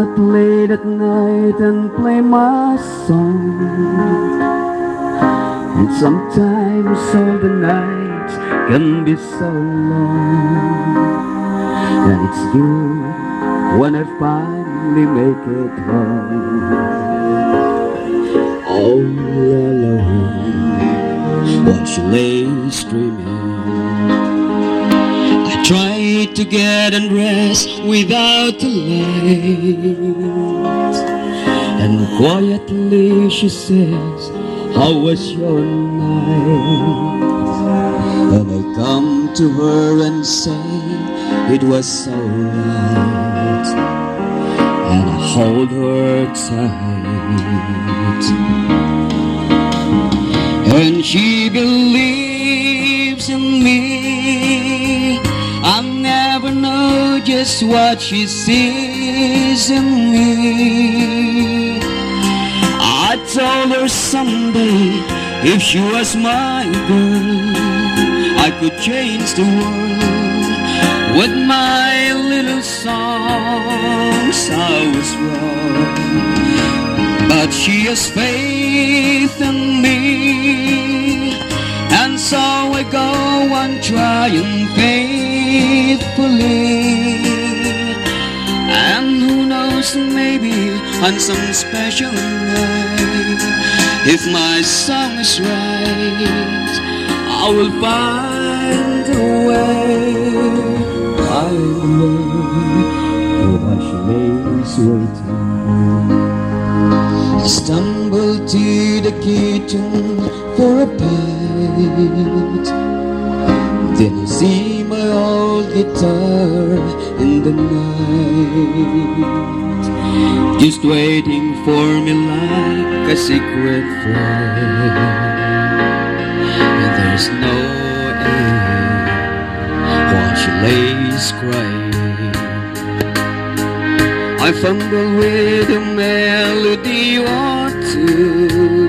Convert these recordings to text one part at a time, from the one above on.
up late at night and play my song. And sometimes all the nights can be so long. And it's you when I finally make it home. All alone, while she lays dreaming, I try to get undressed without the light, and quietly she says, "How was your night?" And I come to her and say, "It was alright," and I hold her tight, and she believes in me. I never know just what she sees in me. I told her someday, if she was my girl, I could change the world with my little songs. I was wrong, but she has faith in me, and so I go on trying faithfully. And who knows, maybe on some special night, if my song is right, I will find a way. Find a way, while she lays waiting. I stumble to the kitchen for a bite, then I see my old guitar in the night, just waiting for me like a secret friend. And there's no end while she lays crying. I fumble with a melody or two,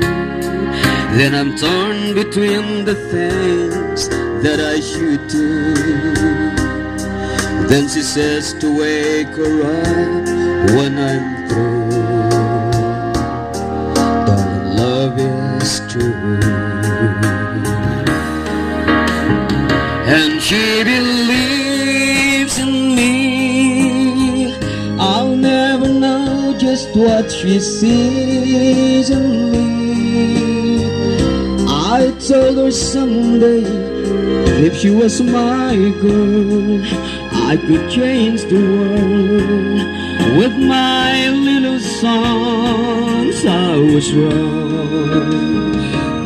then I'm torn between the things that I should do. Then she says to wake her up when I'm through. Darling, love is true. And she believes in me. I'll never know just what she sees in me. I told her someday, if she was my girl, I could change the world with my little songs. I was wrong,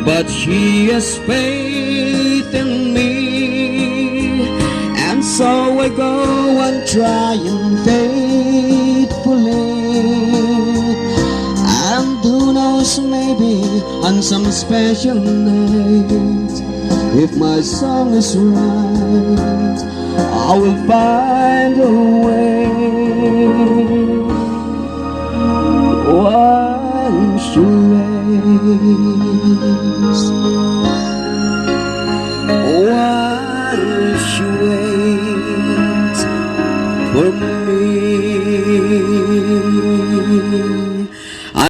but she has faith in me, and so I go on trying faithfully. And who knows, maybe on some special night, if my song is right, I will find a way. While she lays